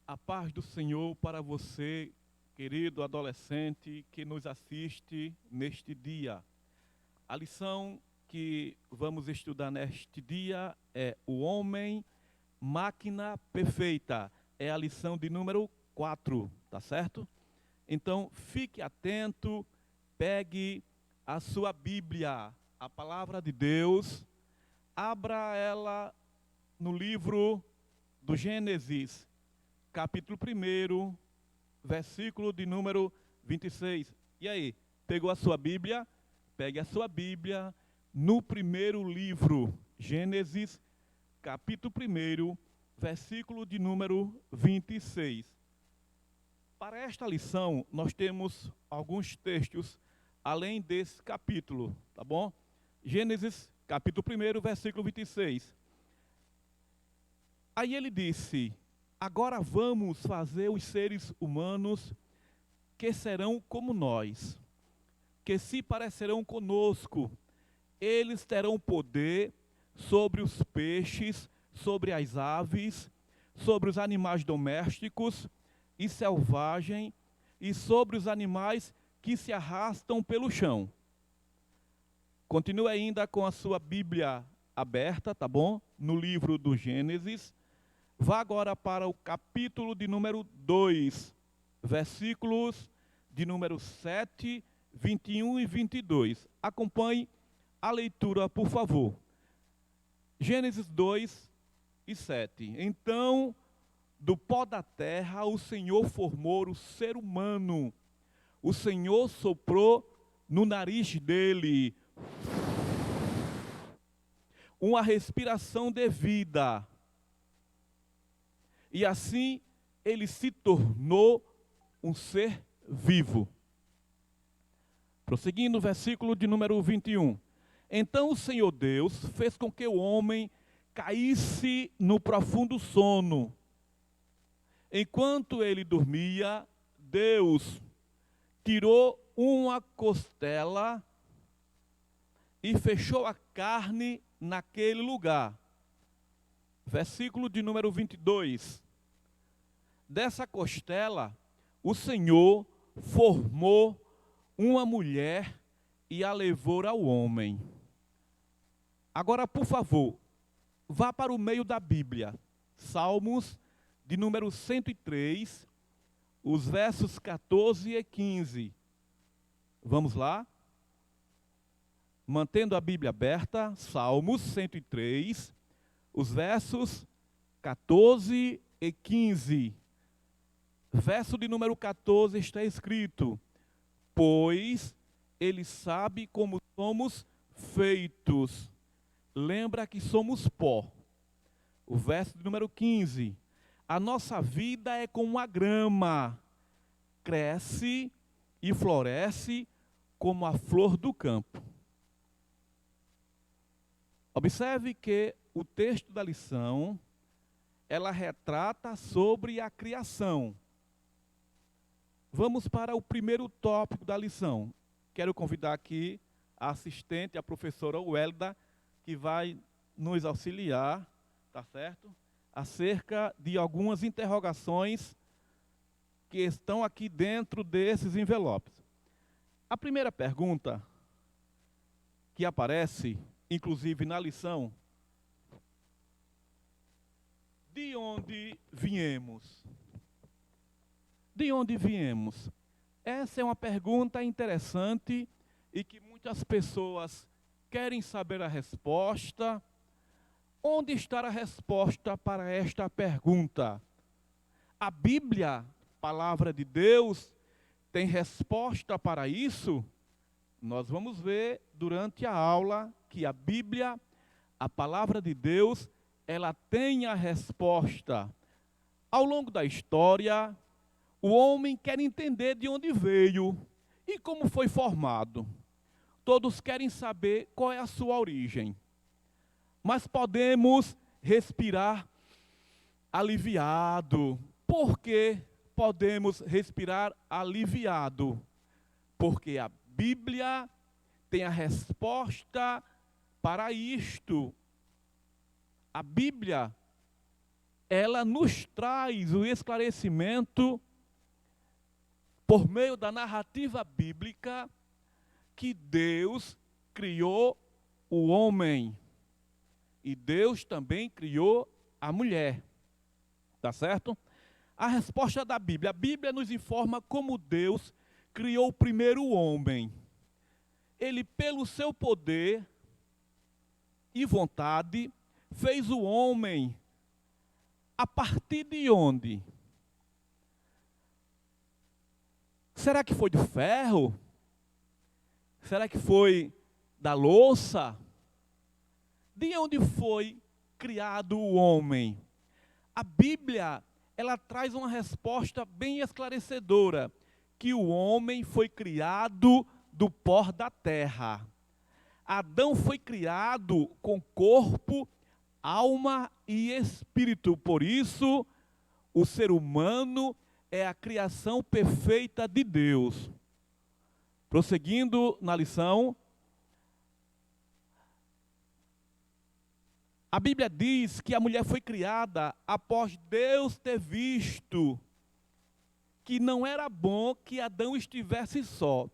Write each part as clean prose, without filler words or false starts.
A paz do Senhor para você, querido adolescente que nos assiste neste dia. A lição que vamos estudar neste dia é o homem, máquina perfeita. É a lição de número 4, tá certo? Então, fique atento, pegue a sua Bíblia, a palavra de Deus, abra ela no livro do Gênesis, capítulo 1, versículo de número 26. E aí, pegou a sua Bíblia? Pegue a sua Bíblia no primeiro livro, Gênesis, capítulo 1, versículo de número 26. Para esta lição, nós temos alguns textos além desse capítulo, tá bom? Gênesis, capítulo 1, versículo 26. Aí ele disse: agora vamos fazer os seres humanos que serão como nós, que se parecerão conosco. Eles terão poder sobre os peixes, sobre as aves, sobre os animais domésticos e selvagens, e sobre os animais que se arrastam pelo chão. Continue ainda com a sua Bíblia aberta, tá bom? No livro do Gênesis. Vá agora para o capítulo de número 2, versículos de número 7, 21 e 22. Acompanhe a leitura, por favor. Gênesis 2 e 7. Então, do pó da terra, o Senhor formou o ser humano. O Senhor soprou no nariz dele uma respiração de vida. E assim ele se tornou um ser vivo. Prosseguindo o versículo de número 21. Então o Senhor Deus fez com que o homem caísse no profundo sono. Enquanto ele dormia, Deus tirou uma costela e fechou a carne naquele lugar. Versículo de número 22. Dessa costela, o Senhor formou uma mulher e a levou ao homem. Agora, por favor, vá para o meio da Bíblia. Salmos de número 103, os versos 14 e 15. Vamos lá? Mantendo a Bíblia aberta, Salmos 103, os versos 14 e 15. Verso de número 14 está escrito: pois ele sabe como somos feitos. Lembra que somos pó. O verso de número 15. A nossa vida é como a grama, cresce e floresce como a flor do campo. Observe que o texto da lição, ela retrata sobre a criação. Vamos para o primeiro tópico da lição. Quero convidar aqui a assistente, a professora Welda, que vai nos auxiliar, tá certo? Acerca de algumas interrogações que estão aqui dentro desses envelopes. A primeira pergunta que aparece, inclusive na lição: de onde viemos? De onde viemos? Essa é uma pergunta interessante e que muitas pessoas querem saber a resposta. Onde está a resposta para esta pergunta? A Bíblia, palavra de Deus, tem resposta para isso? Nós vamos ver durante a aula que a Bíblia, a palavra de Deus, ela tem a resposta. Ao longo da história, o homem quer entender de onde veio e como foi formado. Todos querem saber qual é a sua origem. Mas podemos respirar aliviado. Por que podemos respirar aliviado? Porque a Bíblia tem a resposta para isto. A Bíblia ela nos traz o esclarecimento, por meio da narrativa bíblica, que Deus criou o homem. E Deus também criou a mulher. Tá certo? A resposta da Bíblia. A Bíblia nos informa como Deus criou o primeiro homem. Ele, pelo seu poder e vontade, fez o homem a partir de onde? Será que foi do ferro? Será que foi da louça? De onde foi criado o homem? A Bíblia, ela traz uma resposta bem esclarecedora, que o homem foi criado do pó da terra. Adão foi criado com corpo, alma e espírito. Por isso, o ser humano é a criação perfeita de Deus. Prosseguindo na lição, a Bíblia diz que a mulher foi criada após Deus ter visto que não era bom que Adão estivesse só.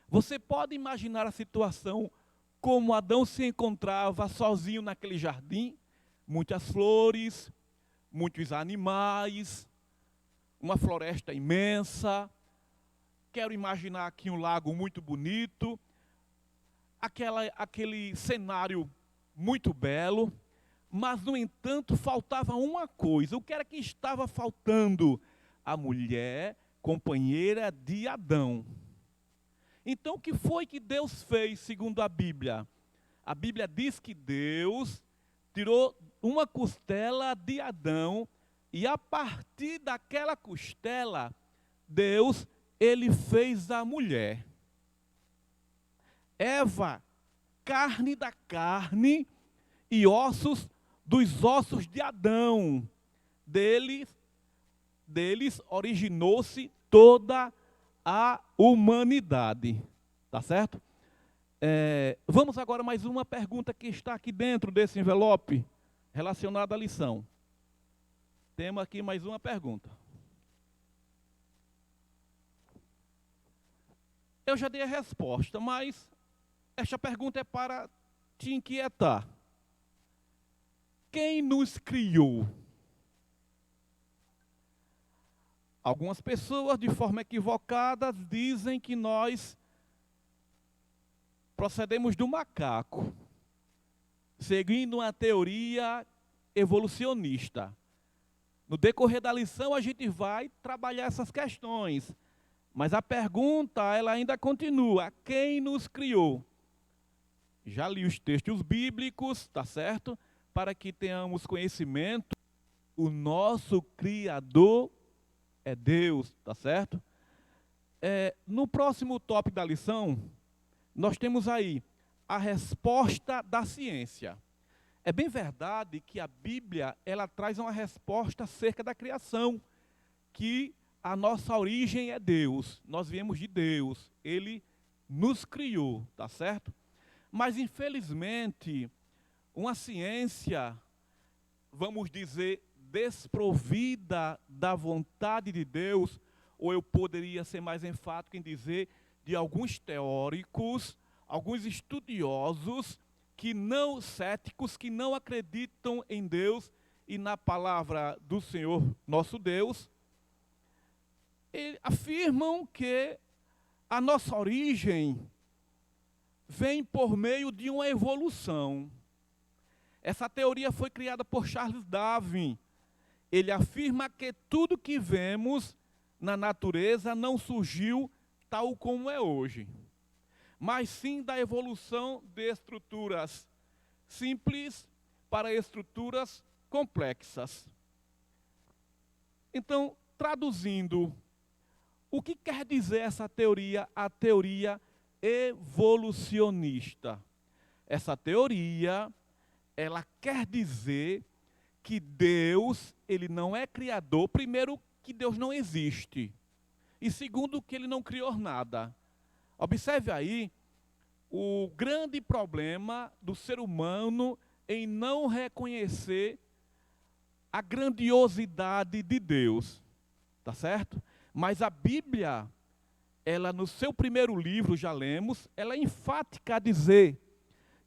Você pode imaginar a situação como Adão se encontrava sozinho naquele jardim? Muitas flores, muitos animais, uma floresta imensa. Quero imaginar aqui um lago muito bonito, aquele cenário muito belo, mas, no entanto, faltava uma coisa. O que era que estava faltando? A mulher companheira de Adão. Então, o que foi que Deus fez, segundo a Bíblia? A Bíblia diz que Deus tirou uma costela de Adão e, a partir daquela costela, Deus, ele fez a mulher. Eva, carne da carne e ossos dos ossos de Adão. Deles originou-se toda a humanidade. Tá certo? Vamos agora mais uma pergunta que está aqui dentro desse envelope, relacionada à lição. Temos aqui mais uma pergunta. Eu já dei a resposta, mas esta pergunta é para te inquietar. Quem nos criou? Algumas pessoas, de forma equivocada, dizem que nós procedemos do macaco, seguindo uma teoria evolucionista. No decorrer da lição, a gente vai trabalhar essas questões. Mas a pergunta, ela ainda continua. Quem nos criou? Já li os textos bíblicos, tá certo? Para que tenhamos conhecimento, o nosso Criador é Deus, tá certo? No próximo tópico da lição, nós temos aí a resposta da ciência. É bem verdade que a Bíblia, ela traz uma resposta acerca da criação, que a nossa origem é Deus, nós viemos de Deus, Ele nos criou, tá certo? Mas, infelizmente, uma ciência, vamos dizer, desprovida da vontade de Deus, ou eu poderia ser mais enfático em dizer, de alguns teóricos, alguns estudiosos, céticos, que não acreditam em Deus e na palavra do Senhor nosso Deus, afirmam que a nossa origem vem por meio de uma evolução. Essa teoria foi criada por Charles Darwin. Ele afirma que tudo que vemos na natureza não surgiu tal como é hoje, mas sim da evolução de estruturas simples para estruturas complexas. Então, traduzindo, o que quer dizer essa teoria? A teoria evolucionista. Essa teoria, ela quer dizer que Deus, ele não é criador. Primeiro, que Deus não existe. E segundo, que ele não criou nada. Observe aí o grande problema do ser humano em não reconhecer a grandiosidade de Deus, tá certo? Mas a Bíblia, ela no seu primeiro livro, já lemos, ela é enfática a dizer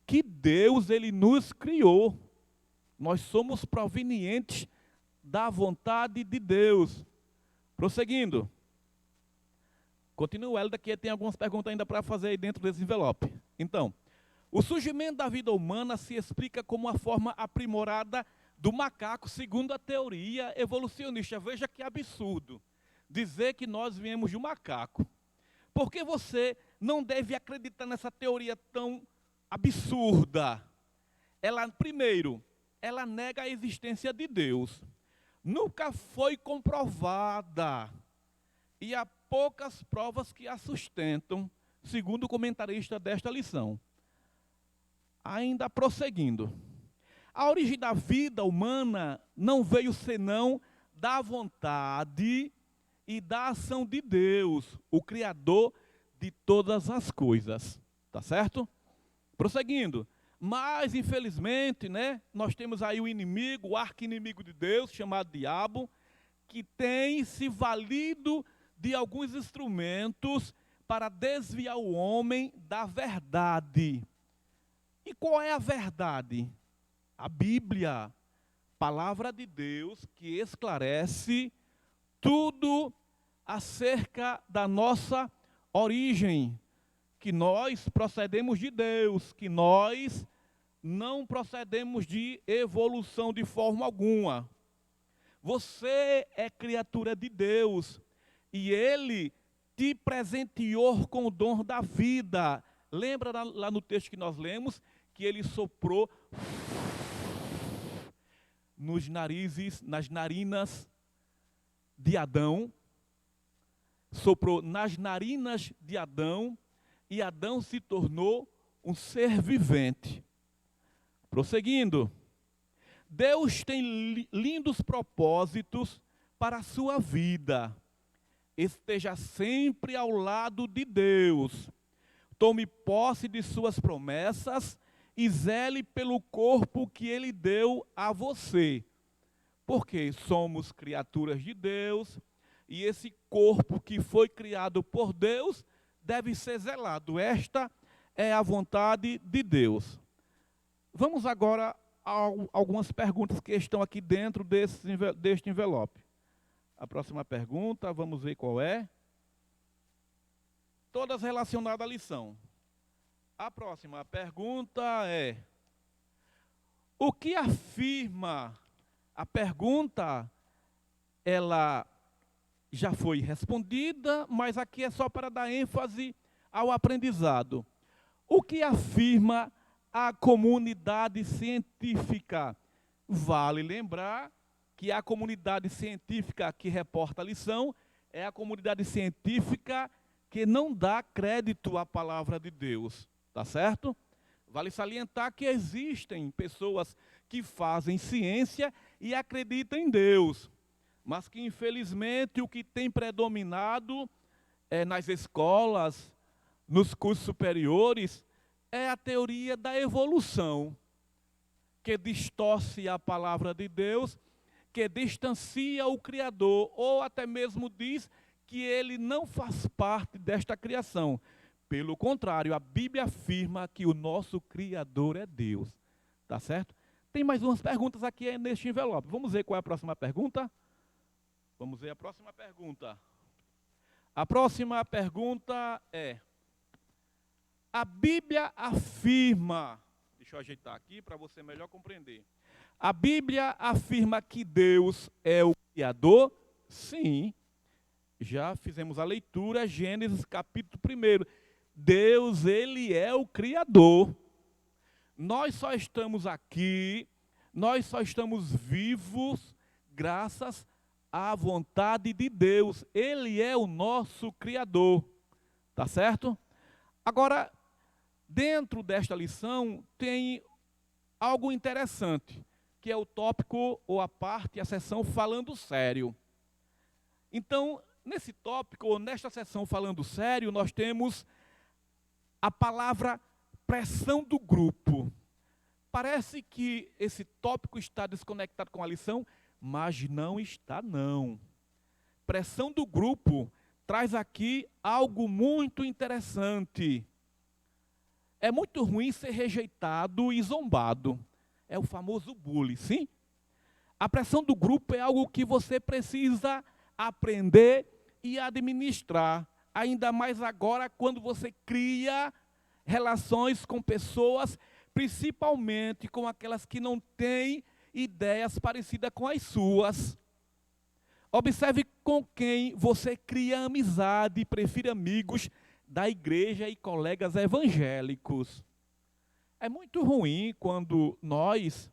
que Deus, ele nos criou. Nós somos provenientes da vontade de Deus. Prosseguindo. Continua, Hélida, que tem algumas perguntas ainda para fazer aí dentro desse envelope. Então, o surgimento da vida humana se explica como uma forma aprimorada do macaco, segundo a teoria evolucionista. Veja que absurdo dizer que nós viemos de um macaco. Por que você não deve acreditar nessa teoria tão absurda? Primeiro, ela nega a existência de Deus. Nunca foi comprovada. E há poucas provas que a sustentam, segundo o comentarista desta lição. Ainda prosseguindo. A origem da vida humana não veio senão da vontade e da ação de Deus, o Criador de todas as coisas. Tá certo? Prosseguindo. Mas, infelizmente, né, nós temos aí o inimigo, o arqui-inimigo de Deus, chamado diabo, que tem se valido de alguns instrumentos para desviar o homem da verdade. E qual é a verdade? A Bíblia, palavra de Deus, que esclarece tudo acerca da nossa origem, que nós procedemos de Deus, que nós não procedemos de evolução de forma alguma. Você é criatura de Deus e Ele te presenteou com o dom da vida. Lembra lá no texto que nós lemos que Ele soprou nas narinas de Adão, soprou nas narinas de Adão, e Adão se tornou um ser vivente. Prosseguindo, Deus tem lindos propósitos para a sua vida. Esteja sempre ao lado de Deus. Tome posse de suas promessas e zele pelo corpo que Ele deu a você. Porque somos criaturas de Deus e esse corpo que foi criado por Deus deve ser zelado. Esta é a vontade de Deus. Vamos agora a algumas perguntas que estão aqui dentro deste envelope. A próxima pergunta, vamos ver qual é. Todas relacionadas à lição. A próxima pergunta é: o que afirma? A pergunta, ela já foi respondida, mas aqui é só para dar ênfase ao aprendizado. O que afirma a comunidade científica? Vale lembrar que a comunidade científica que reporta a lição é a comunidade científica que não dá crédito à palavra de Deus, tá certo? Vale salientar que existem pessoas que fazem ciência e acreditam em Deus, mas que infelizmente o que tem predominado nas escolas, nos cursos superiores, é a teoria da evolução, que distorce a palavra de Deus, que distancia o Criador, ou até mesmo diz que ele não faz parte desta criação. Pelo contrário, a Bíblia afirma que o nosso Criador é Deus. Tá certo? Tem mais umas perguntas aqui neste envelope. Vamos ver qual é a próxima pergunta? Vamos ver a próxima pergunta. A próxima pergunta é: a Bíblia afirma, deixa eu ajeitar aqui para você melhor compreender. A Bíblia afirma que Deus é o Criador? Sim. Já fizemos a leitura, Gênesis capítulo 1. Deus, Ele é o Criador. Nós só estamos aqui, nós só estamos vivos graças à vontade de Deus. Ele é o nosso Criador. Tá certo? Agora, dentro desta lição, tem algo interessante, que é o tópico, ou a parte, a seção falando sério. Então, nesse tópico, ou nesta seção falando sério, nós temos a palavra pressão do grupo. Parece que esse tópico está desconectado com a lição, mas não está não. Pressão do grupo traz aqui algo muito interessante. É muito ruim ser rejeitado e zombado. É o famoso bullying, sim? A pressão do grupo é algo que você precisa aprender e administrar. Ainda mais agora quando você cria relações com pessoas, principalmente com aquelas que não têm ideias parecidas com as suas. Observe com quem você cria amizade e prefere amigos da igreja e colegas evangélicos. É muito ruim quando nós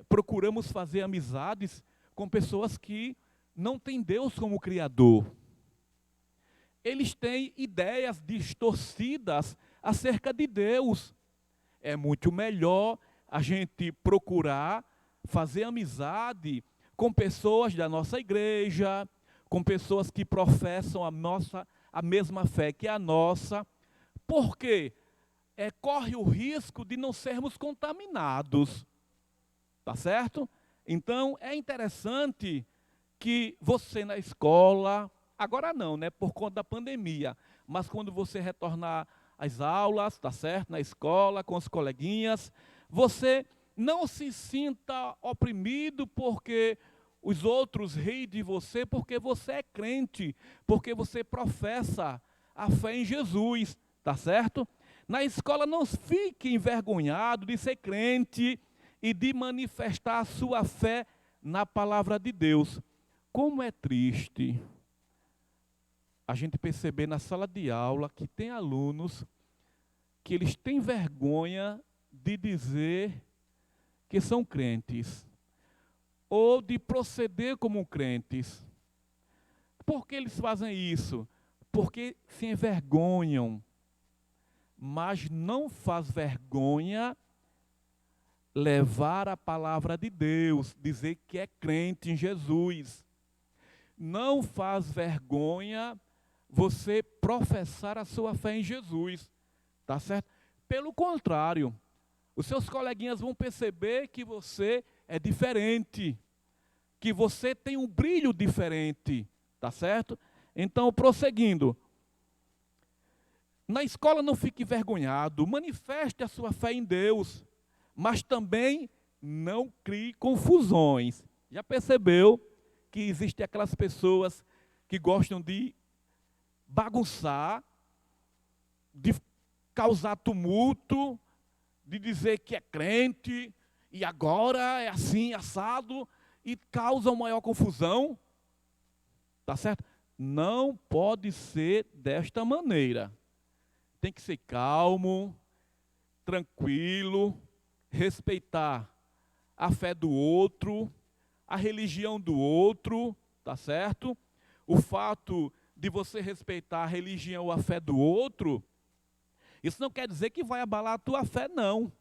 procuramos fazer amizades com pessoas que não têm Deus como Criador. Eles têm ideias distorcidas acerca de Deus. É muito melhor a gente procurar fazer amizade com pessoas da nossa igreja, com pessoas que professam a mesma fé que a nossa, porque corre o risco de não sermos contaminados, tá certo? Então, é interessante que você na escola, agora não, né, por conta da pandemia, mas quando você retornar às aulas, tá certo, na escola, com os coleguinhas, você não se sinta oprimido porque os outros riem de você, porque você é crente, porque você professa a fé em Jesus, tá certo? Na escola não fique envergonhado de ser crente e de manifestar a sua fé na palavra de Deus. Como é triste a gente perceber na sala de aula que tem alunos que eles têm vergonha de dizer que são crentes, ou de proceder como crentes. Por que eles fazem isso? Porque se envergonham, mas não faz vergonha levar a palavra de Deus, dizer que é crente em Jesus. Não faz vergonha você professar a sua fé em Jesus, tá certo? Pelo contrário, os seus coleguinhas vão perceber que você é diferente, que você tem um brilho diferente, tá certo? Então, prosseguindo, na escola não fique envergonhado, manifeste a sua fé em Deus, mas também não crie confusões. Já percebeu que existem aquelas pessoas que gostam de bagunçar, de causar tumulto, de dizer que é crente, e agora é assim, assado, e causam maior confusão? Tá certo? Não pode ser desta maneira. Tem que ser calmo, tranquilo, respeitar a fé do outro, a religião do outro, tá certo? O fato de você respeitar a religião ou a fé do outro, isso não quer dizer que vai abalar a tua fé, não.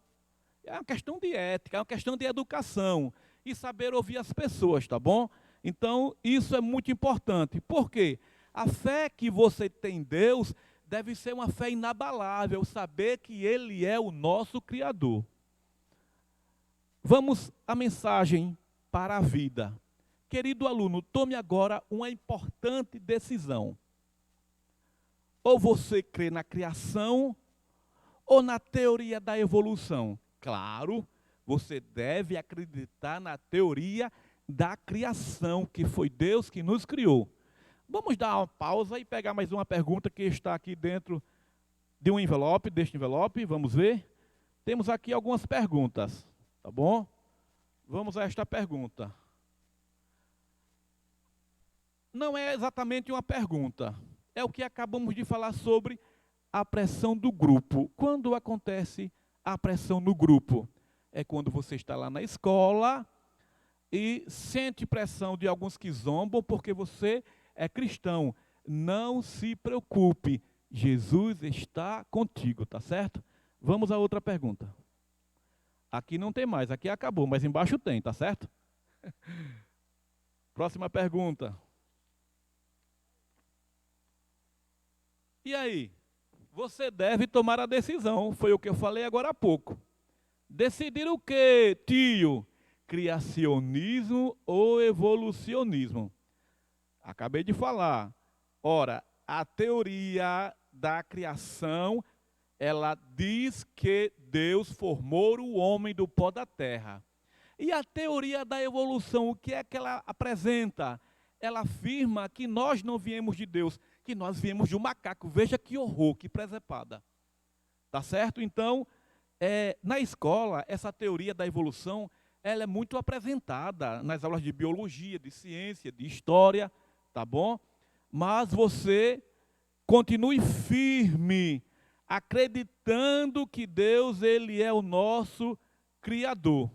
É uma questão de ética, é uma questão de educação e saber ouvir as pessoas, tá bom? Então, isso é muito importante. Por quê? A fé que você tem em Deus deve ser uma fé inabalável, saber que Ele é o nosso Criador. Vamos à mensagem para a vida. Querido aluno, tome agora uma importante decisão. Ou você crê na criação ou na teoria da evolução. Claro, você deve acreditar na teoria da criação, que foi Deus que nos criou. Vamos dar uma pausa e pegar mais uma pergunta que está aqui dentro de um envelope, deste envelope, vamos ver. Temos aqui algumas perguntas, tá bom? Vamos a esta pergunta. Não é exatamente uma pergunta, é o que acabamos de falar sobre a pressão do grupo. Quando acontece a pressão no grupo? É quando você está lá na escola e sente pressão de alguns que zombam porque você é cristão. Não se preocupe, Jesus está contigo, tá certo? Vamos a outra pergunta. Aqui não tem mais, aqui acabou, mas embaixo tem, tá certo? Próxima pergunta. E aí? Você deve tomar a decisão, foi o que eu falei agora há pouco. Decidir o quê, tio? criacionismo ou evolucionismo? Acabei de falar. Ora, a teoria da criação, ela diz que Deus formou o homem do pó da terra. E a teoria da evolução, o que é que ela apresenta? Ela afirma que nós não viemos de Deus, que nós viemos de um macaco. Veja que horror, que presepada. Tá certo? Então, na escola, essa teoria da evolução, ela é muito apresentada nas aulas de biologia, de ciência, de história, tá bom? Mas você continue firme, acreditando que Deus, Ele é o nosso Criador.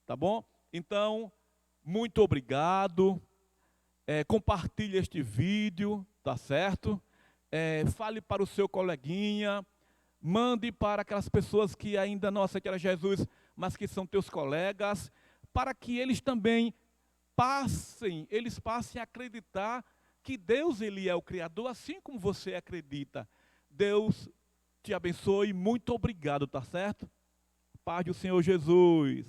Tá bom? Então, muito obrigado. Compartilhe este vídeo, tá certo? Fale para o seu coleguinha. Mande para aquelas pessoas que ainda não aceitaram Jesus, mas que são teus colegas, para que eles também passem a acreditar que Deus, Ele é o Criador, assim como você acredita. Deus te abençoe, muito obrigado, tá certo? Paz do Senhor Jesus.